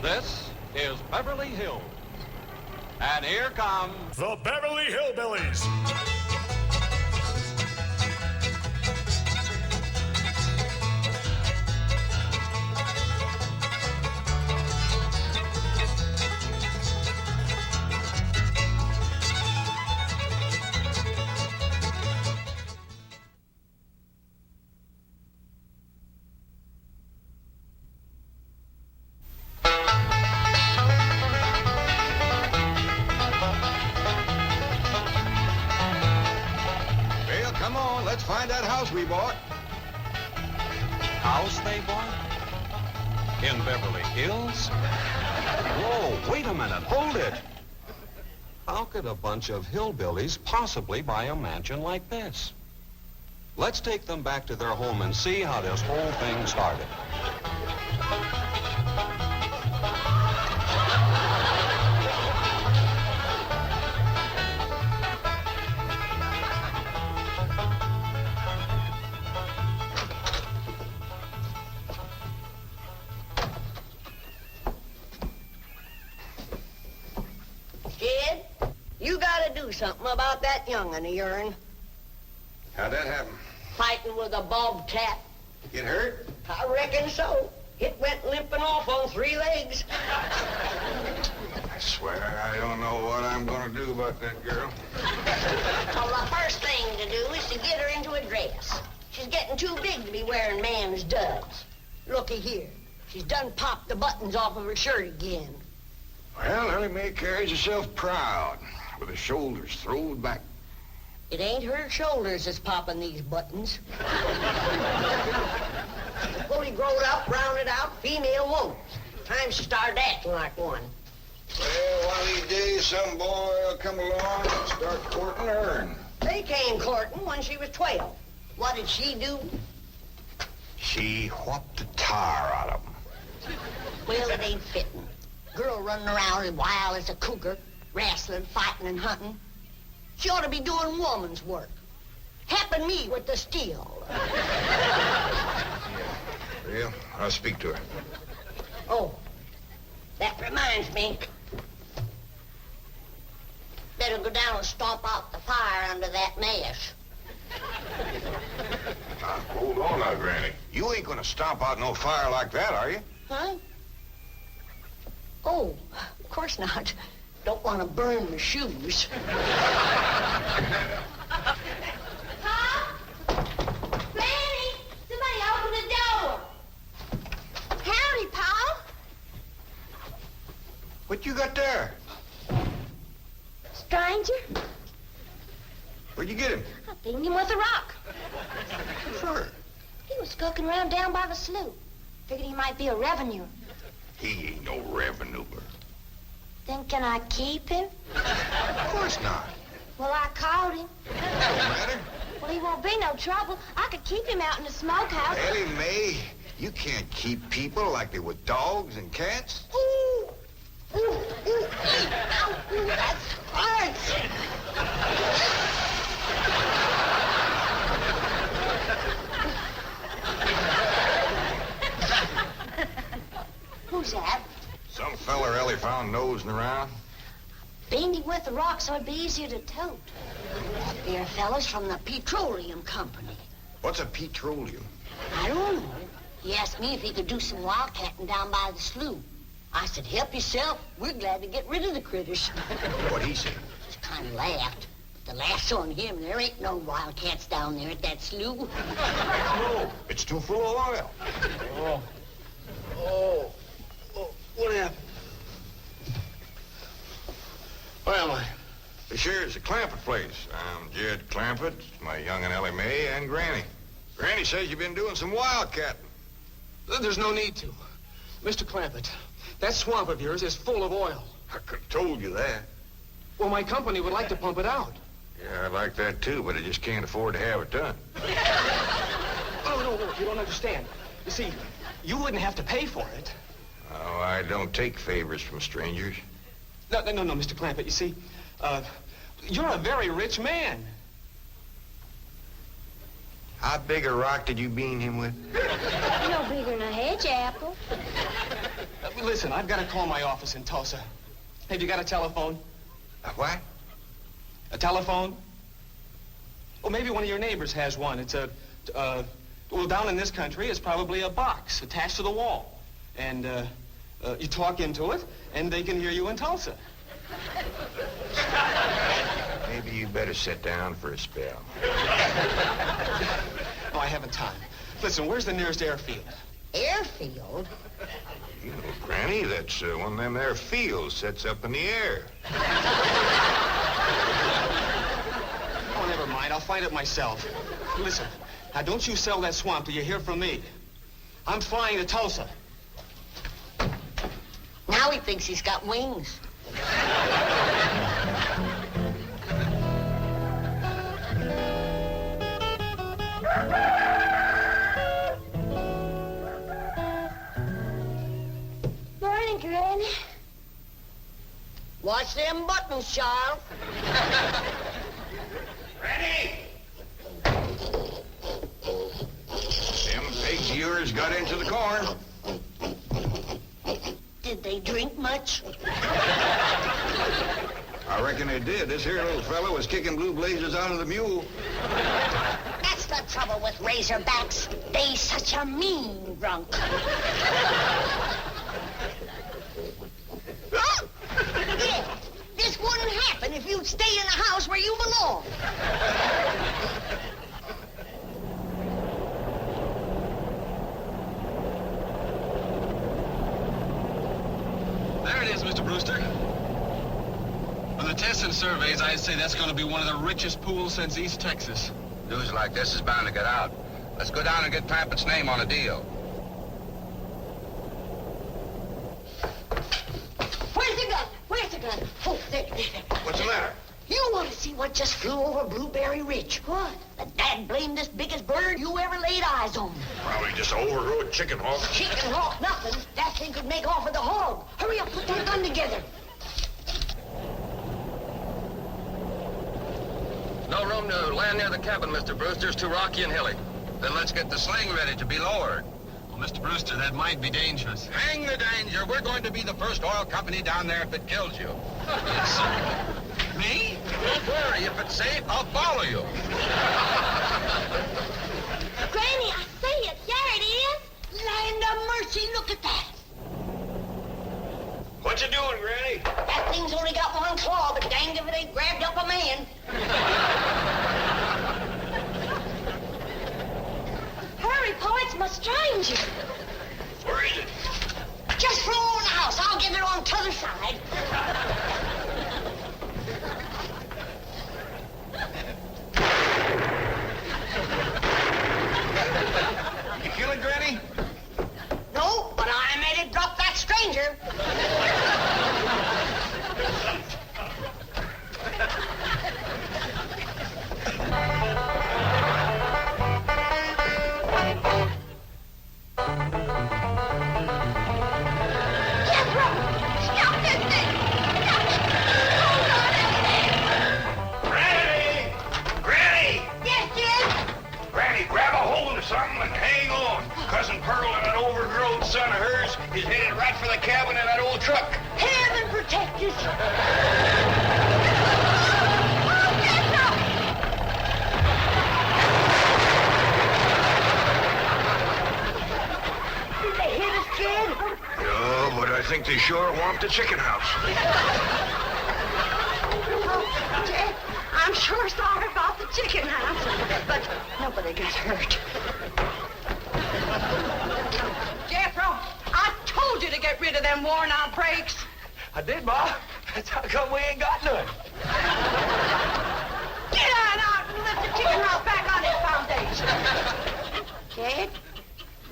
This is Beverly Hills. And here come the Beverly Hillbillies. Let's find that house we bought. House they bought? In Beverly Hills? Whoa, wait a minute, hold it. How could a bunch of hillbillies possibly buy a mansion like this? Let's take them back to their home and see how this whole thing started. Something about that young'un of yourn. How'd that happen? Fighting with a bobcat. Get hurt? I reckon so. It went limping off on 3 legs. I swear I don't know what I'm gonna do about that girl. Well, the first thing to do is to get her into a dress. She's getting too big to be wearing man's duds. Looky here. She's done popped the buttons off of her shirt again. Well, Elly May carries herself proud, with her shoulders throwed back. It ain't her shoulders that's popping these buttons. Fully growed up, rounded out, female won't. Time she started acting like one. Well, one of these days, some boy will come along and start courting her. They came courting when she was 12. What did she do? She whopped the tar out of them. Well, it ain't fitting. Girl running around as wild as a cougar, wrestling, fighting, and hunting. She ought to be doing woman's work. Helping me with the steel. Well, I'll speak to her. Oh, that reminds me. Better go down and stomp out the fire under that mess. Hold on now, Granny. You ain't gonna stomp out no fire like that, are you? Huh? Oh, of course not. Don't want to burn my shoes. Pop? Granny! Somebody open the door. Howdy, Pa. What you got there? Stranger? Where'd you get him? I beamed him with a rock. Sure. He was skulking around down by the slough. Figured he might be a revenue. He ain't no revenue-er. Then can I keep him? Of course not. Well, I caught him. Don't matter. Well, he won't be no trouble. I could keep him out in the smokehouse. Elly May, you can't keep people like they were dogs and cats. Ooh! Ooh! Ooh! Ow! Ooh, that hurts! Who's that? Some feller Elly found nosing around. Beamed him with a rock so it'd be easier to tote. They're fellas from the petroleum company. What's a petroleum? I don't know. He asked me if he could do some wildcatting down by the slough. I said, help yourself. We're glad to get rid of the critters. What'd he say? Just kind of laughed. The last on him, there ain't no wildcats down there at that slough. No, it's too full of oil. Oh, what happened? Where am I? This here's the Clampett place. I'm Jed Clampett, my young'un Elly May, and Granny. Granny says you've been doing some wildcatting. There's no need to. Mr. Clampett, that swamp of yours is full of oil. I could have told you that. Well, my company would like to pump it out. Yeah, I'd like that too, but I just can't afford to have it done. No, you don't understand. You see, you wouldn't have to pay for it. Oh, I don't take favors from strangers. No, Mr. Clampett, you see, you're a very rich man. How big a rock did you bean him with? No bigger than a hedge apple. Listen, I've got to call my office in Tulsa. Have you got a telephone? A what? A telephone? Well, maybe one of your neighbors has one. It's well, down in this country, it's probably a box attached to the wall. And, you talk into it, and they can hear you in Tulsa. Maybe you better sit down for a spell. Oh, I haven't time. Listen, where's the nearest airfield? Airfield? You know, Granny, that's one of them there fields sets up in the air. Oh, never mind. I'll find it myself. Listen, now don't you sell that swamp till you hear from me. I'm flying to Tulsa. Now he thinks he's got wings. Morning, Granny. Watch them buttons, Charles. Granny! Them pigs of yours got into the corn. Did they drink much? I reckon they did. This here little fella was kicking blue blazes out of the mule. That's the trouble with razorbacks. They such a mean drunk. Yeah, this wouldn't happen if you'd stay in the house where you belong. There it is, Mr. Brewster. On the tests and surveys, I'd say that's going to be one of the richest pools since East Texas. News like this is bound to get out. Let's go down and get Clampett's name on a deal. Where's the gun? Where's the gun? Oh, there. What's the matter? You want to see what just flew over Blueberry Ridge? What? The dad-blamed biggest bird you ever laid eyes on. Probably just an overgrown chicken hawk. Chicken hawk, nothing. That thing could make off with a hog. Hurry up, put that gun together. No room to land near the cabin, Mr. Brewster. It's too rocky and hilly. Then let's get the sling ready to be lowered. Well, Mr. Brewster, that might be dangerous. Hang the danger. We're going to be the first oil company down there if it kills you. Yes, sir. Me? Don't worry. If it's safe, I'll follow you. Granny, I see it. There it is. Land of mercy, look at that. What you doing, Granny? That thing's only got one claw, but danged if it ain't grabbed up a man. Hurry, Pa, it's my stranger. Where is it? Just throw over the house. I'll get it on t'other side. You kill it, Granny? No, but I made it drop that stranger. Jethro! Stop this thing! Stop it! Hold on, Granny! Granny! Yes, Jim? Granny, grab a hold of something and hang on. Cousin Pearl and that overgrown son of hers is headed right for the cabin in that old truck. Heaven protect us. Did they hit us, kid? No, but I think they sure want the chicken house. Jed, I'm sure sorry about the chicken house, but nobody got hurt. Jethro, I told you to get rid of them worn-out brakes. I did, Ma. That's how come we ain't got none. Get on out and lift the chicken house back on its foundation. Jed?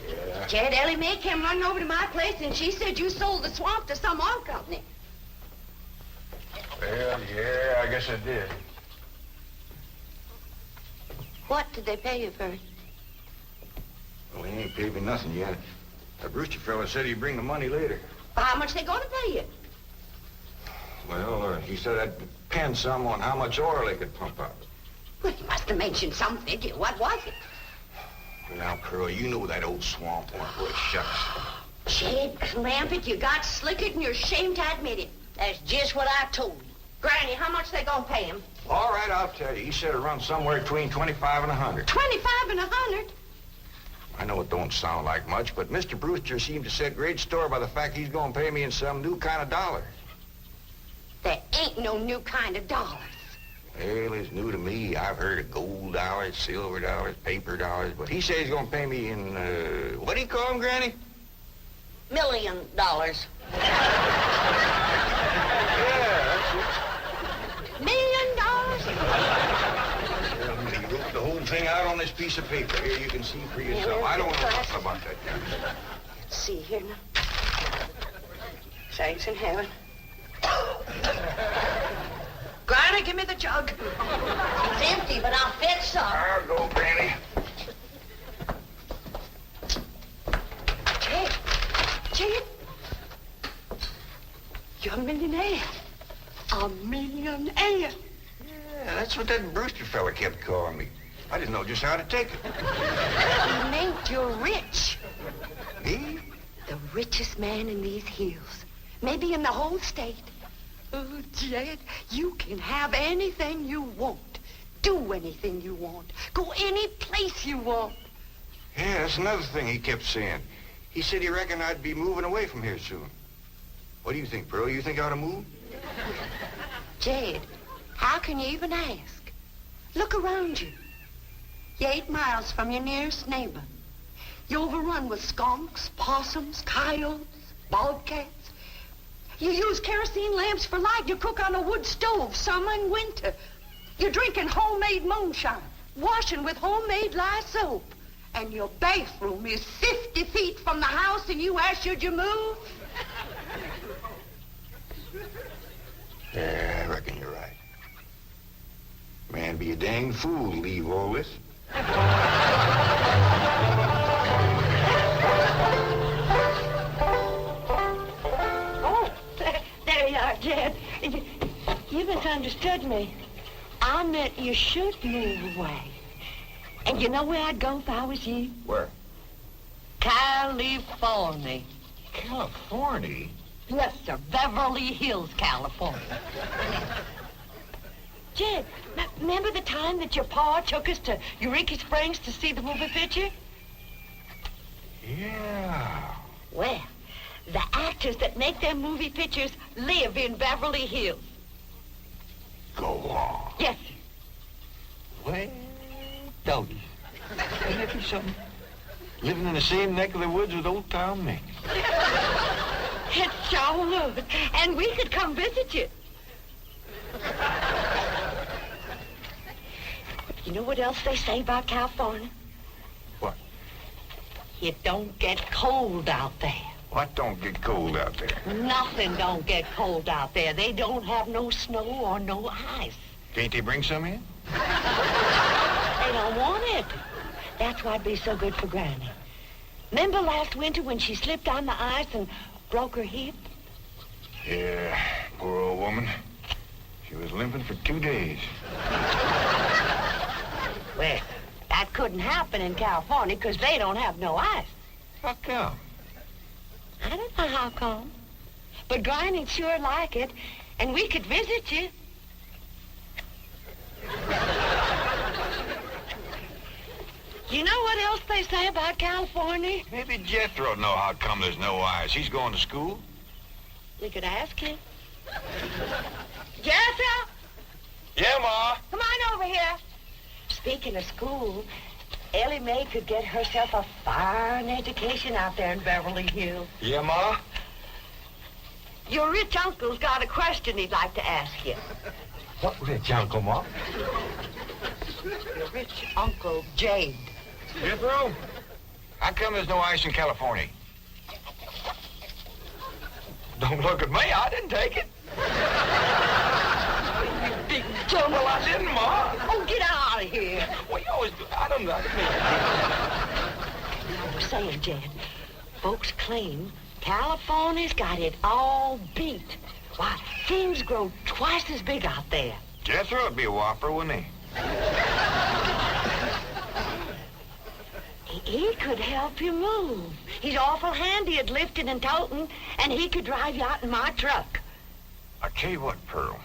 Yeah? Jed, Elly May came running over to my place, and she said you sold the swamp to some oil company. Well, yeah, I guess I did. What did they pay you for it? Well, he ain't paid me nothing yet. The Brewster fella said he'd bring the money later. How much they gonna pay you? Well, he said that'd depend some on how much oil they could pump out. Well, you must have mentioned some figure. What was it? Now, Pearl, you know that old swamp weren't worth shucks. Jed Clampett, you got slicker and you're ashamed to admit it. That's just what I told you. Granny, how much they gonna pay him? All right, I'll tell you. He said it runs somewhere between 25 and 100. 25 and 100? I know it don't sound like much, but Mr. Brewster seemed to set great store by the fact he's going to pay me in some new kind of dollar. There ain't no new kind of dollars. Well, it's new to me. I've heard of gold dollars, silver dollars, paper dollars, but he says he's going to pay me in, what do you call them, Granny? $1 million. Yeah, that's $1 million? it. He wrote the whole thing out on this piece of paper. Here, you can see for yourself. I don't know nothing about that. Let's see here now. Thanks in heaven. Granny, give me the jug. It's empty, but I'll fetch some. I'll go, Granny. Jed, you're a millionaire. A millionaire. Yeah, that's what that Brewster fella kept calling me. I didn't know just how to take it. He meant you're rich. Me? The richest man in these hills. Maybe in the whole state. Oh, Jed, you can have anything you want. Do anything you want. Go any place you want. Yeah, that's another thing he kept saying. He said he reckoned I'd be moving away from here soon. What do you think, Pearl? You think I ought to move? Jed, how can you even ask? Look around you. You're 8 miles from your nearest neighbor. You're overrun with skunks, possums, coyotes, bobcats. You use kerosene lamps for light. You cook on a wood stove, summer and winter. You're drinking homemade moonshine, washing with homemade lye soap. And your bathroom is 50 feet from the house, and you ask, should you move? Yeah, I reckon you're right. Man, be a dang fool to leave all this. Oh, there you are, Jed. You misunderstood me. I meant you should move away. And you know where I'd go if I was you? Where? California. California? Yes, sir. Beverly Hills, California. Jed, remember the time that your pa took us to Eureka Springs to see the movie picture? Yeah. Well, the actors that make them movie pictures live in Beverly Hills. Go on. Yes, sir. Well, doggy. Ain't that something? Living in the same neck of the woods with old Tom Mink. It sure would. And we could come visit you. You know what else they say about California? What? It don't get cold out there. What don't get cold out there? Nothing don't get cold out there. They don't have no snow or no ice. Can't they bring some in? They don't want it. That's why it'd be so good for Granny. Remember last winter when she slipped on the ice and broke her hip? Yeah, poor old woman. She was limping for 2 days. Well, that couldn't happen in California because they don't have no ice. How come? I don't know how come. But Granny'd sure like it, and we could visit you. You know what else they say about California? Maybe Jethro know how come there's no ice. He's going to school. We could ask him. Jethro, Yeah, Ma. come on over here. Speaking of school, Elly May could get herself a fine education out there in Beverly Hills. Yeah, Ma? Your rich uncle's got a question he'd like to ask you. What rich uncle, Ma? Your rich Uncle Jade. Jethro? How come there's no ice in California? Don't look at me. I didn't take it. You big dumb. Well, I didn't, Ma. Oh, get out of here. Well, you always do. I don't know. I was saying, Jed, folks claim California's got it all beat. Why, things grow twice as big out there. Jethro would be a whopper, wouldn't he? Ain't he could help you move. He's awful handy at lifting and toting, and he could drive you out in my truck. I tell you what, Pearl.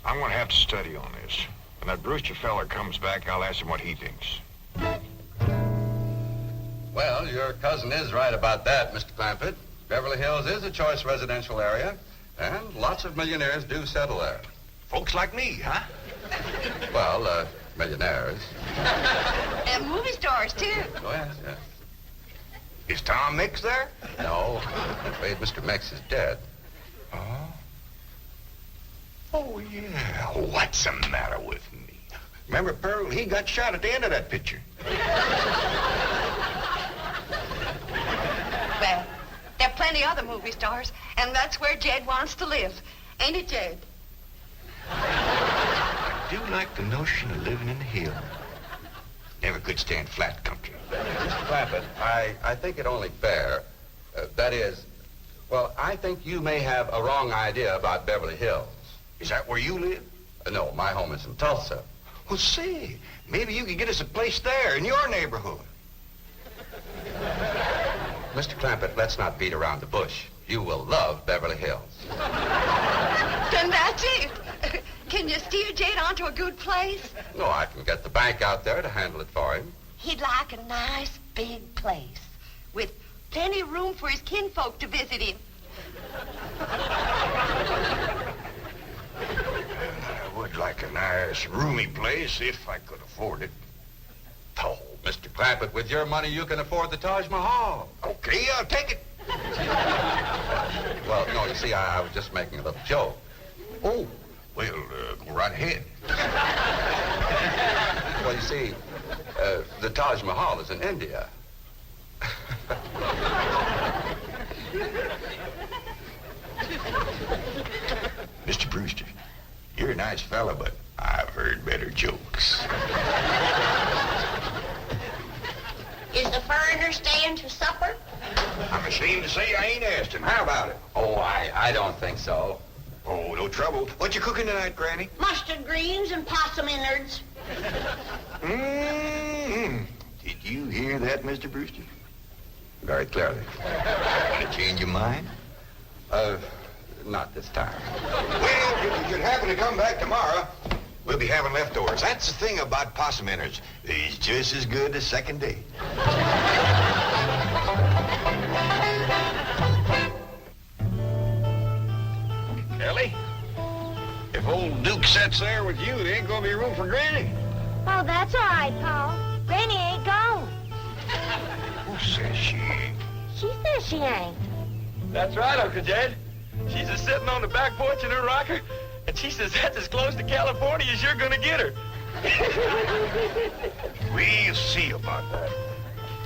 I'm going to have to study on this. When that Brewster feller comes back, I'll ask him what he thinks. Well, your cousin is right about that, Mr. Clampett. Beverly Hills is a choice residential area, and lots of millionaires do settle there. Folks like me, huh? Well, millionaires. And movie stars, too. Oh, yes, yes. Is Tom Mix there? No, I'm afraid Mr. Mix is dead. Oh? Oh, yeah. What's the matter with me? Remember, Pearl, he got shot at the end of that picture. Well, there are plenty other movie stars, and that's where Jed wants to live. Ain't it, Jed? I do like the notion of living in the hills. Never could stand flat country. Mr. Clampett, I think it only fair. That is, well, I think you may have a wrong idea about Beverly Hills. Is that where you live? No, my home is in Tulsa. Well, say, maybe you could get us a place there in your neighborhood. Mr. Clampett, let's not beat around the bush. You will love Beverly Hills. Then that's it. Can you steer Jed onto a good place? No, I can get the bank out there to handle it for him. He'd like a nice big place. With plenty of room for his kinfolk to visit him. I would like a nice, roomy place if I could afford it. Oh, Mr. Clampett, with your money, you can afford the Taj Mahal. Okay, I'll take it. Well, no, you see, I was just making a little joke. Oh, well, go right ahead. Well, you see, the Taj Mahal is in India. Mr. Brewster, you're a nice fella, but I've heard better jokes. Is the foreigner staying to supper? I'm ashamed to say I ain't asked him. How about it? Oh, I don't think so. Oh, no trouble. What you cooking tonight, Granny? Mustard greens and possum innards. Mm-hmm. Did you hear that, Mr. Brewster? Very clearly. Want to change your mind? Not this time. Well, if you should happen to come back tomorrow, we'll be having leftovers. That's the thing about possum innards. They's just as good as second date. Elly, if old Duke sits there with you, there ain't gonna be room for Granny. Oh, that's all right, Paul. Granny ain't gone. Who says she ain't? She says she ain't. That's right, Uncle Jed. She's just sitting on the back porch in her rocker, and she says that's as close to California as you're gonna get her. We'll see about that.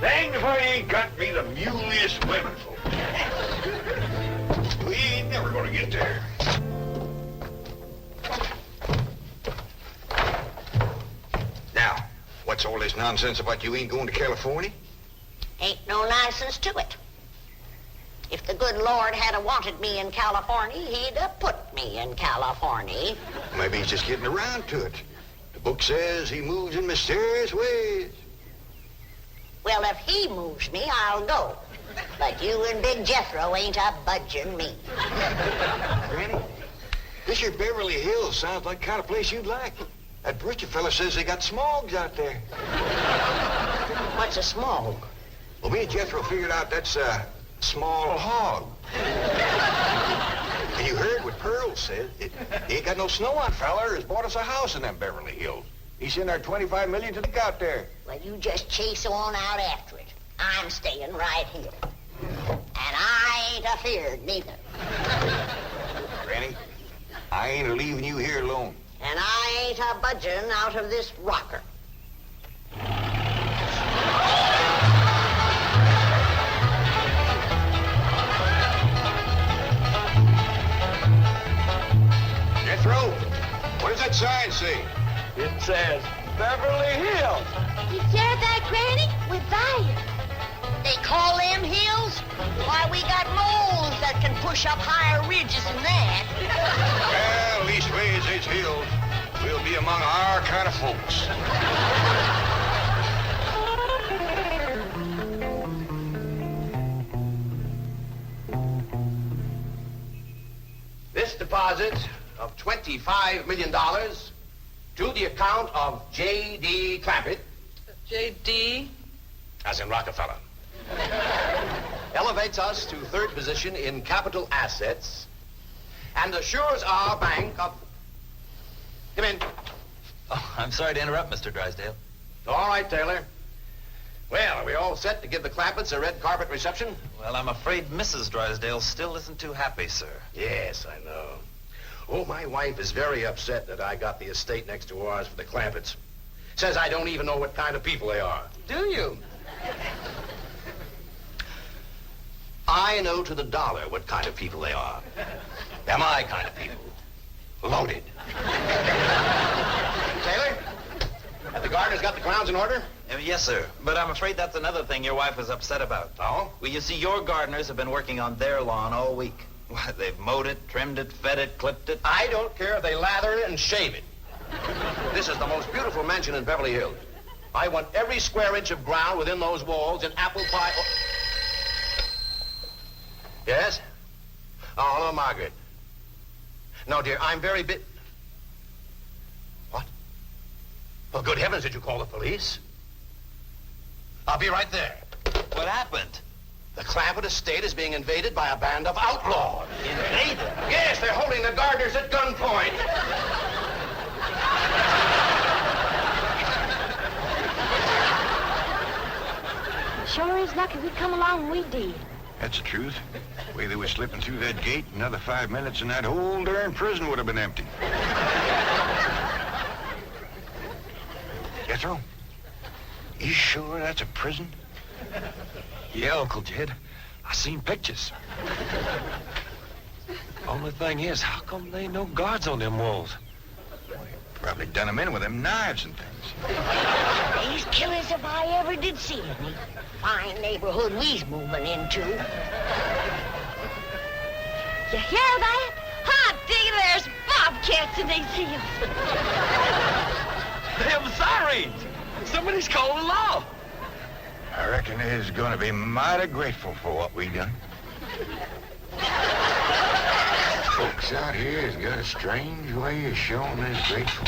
Dang if I ain't got me the muleyest women folk. We ain't never gonna get there. Now, what's all this nonsense about you ain't going to California? Ain't no nonsense to it. If the good Lord had wanted me in California, he'd have put me in California. Maybe he's just getting around to it. The book says he moves in mysterious ways. Well, if he moves me, I'll go. But you and Big Jethro ain't a budging me. Granny, this here Beverly Hills sounds like the kind of place you'd like. That Brewster fella says they got smogs out there. What's a smog? Well, me and Jethro figured out that's a small hog. And you heard what Pearl said. He ain't got no snow on, feller. Has bought us a house in them Beverly Hills. He's in our $25 million to look out there. Well, you just chase on out after it. I'm staying right here. And I ain't afeard neither. Granny, I ain't leaving you here alone. And I ain't a budging out of this rocker. Jethro, what does that sign say? It says Beverly Hills. You hear that, Granny? We're there. They call them hills? Why, we got moles that can push up higher ridges than that. Well, leastways, it's hills. We'll be among our kind of folks. this deposit of $25 million to the account of J.D. Clampett. J.D.? As in Rockefeller. Elevates us to third position in capital assets and assures our bank of... Come in. Oh, I'm sorry to interrupt, Mr. Drysdale. All right, Taylor. Well, are we all set to give the Clampetts a red carpet reception? Well, I'm afraid Mrs. Drysdale still isn't too happy, sir. Yes, I know. Oh, my wife is very upset that I got the estate next to ours for the Clampetts. Says I don't even know what kind of people they are. Do you? I know to the dollar what kind of people they are. They're my kind of people. Loaded. Taylor, have the gardeners got the grounds in order? Yes, sir. But I'm afraid that's another thing your wife is upset about. Oh? Well, you see, your gardeners have been working on their lawn all week. Why, they've mowed it, trimmed it, fed it, clipped it. I don't care if they lather it and shave it. This is the most beautiful mansion in Beverly Hills. I want every square inch of ground within those walls in apple pie... Oh. Yes? Oh, hello, Margaret. No, dear, I'm very What? Well, good heavens, did you call the police? I'll be right there. What happened? The Clampett estate is being invaded by a band of outlaws. Invaded? Yes, they're holding the gardeners at gunpoint. Sure is lucky we come along when we did. That's the truth. The way they were slipping through that gate, another 5 minutes and that whole darn prison would have been empty. Jethro, you sure that's a prison? Yeah, Uncle Jed. I seen pictures. Only thing is, how come there ain't no guards on them walls? Probably done them in with them knives and things. These killers if I ever did see any. Fine neighborhood we's moving into. You hear that? Hot diggity, there's bobcats in these hills. Them sirens! Somebody's calling the law. I reckon they's gonna be mighty grateful for what we done. Folks out here has got a strange way of showing they're grateful.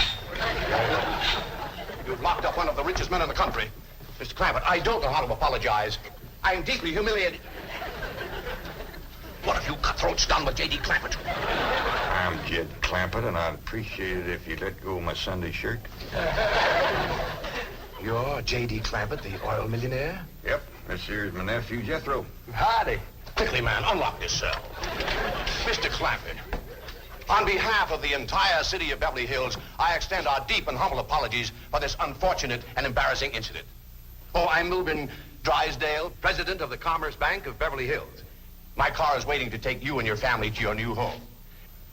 You've locked up one of the richest men in the country. Mr. Clampett, I don't know how to apologize. I am deeply humiliated. What have you cutthroats done with J.D. Clampett? I'm Jed Clampett, and I'd appreciate it if you'd let go of my Sunday shirt. You're J.D. Clampett, the oil millionaire? Yep, this here's my nephew, Jethro. Howdy. Quickly, man, unlock this cell. Mr. Clampett, on behalf of the entire city of Beverly Hills, I extend our deep and humble apologies for this unfortunate and embarrassing incident. Oh, I'm Milburn Drysdale, president of the Commerce Bank of Beverly Hills. My car is waiting to take you and your family to your new home.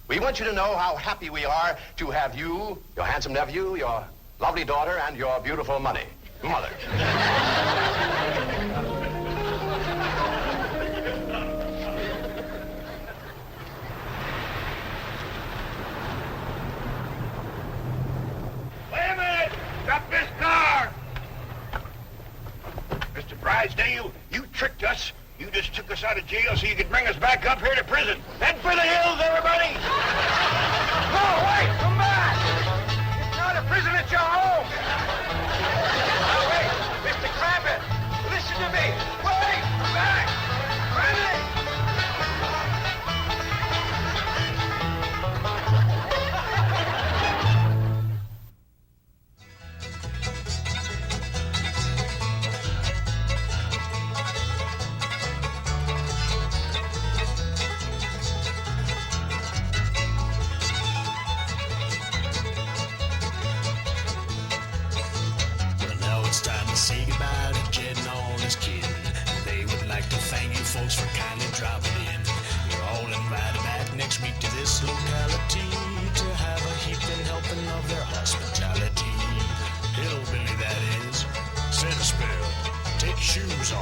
We want you to know how happy we are to have you, your handsome nephew, your lovely daughter, and your beautiful mother. Wait a minute! Stop this car! Mr. Drysdale, you tricked us. You just took us out of jail so you could bring us back up here to prison. Head for the hills, everybody! No, wait! Come back! It's not a prison, it's your home! Now, wait! Mr. Clampett, listen to me! Wait! Come back! Ready! Well, now it's time to say goodbye to Jed and all his kin. They would like to thank you folks for kindly dropping in. You're all invited back next week to this locality to have a heaping helping of their hospitality. Hillbilly, that is. Said a spell. Take your shoes off.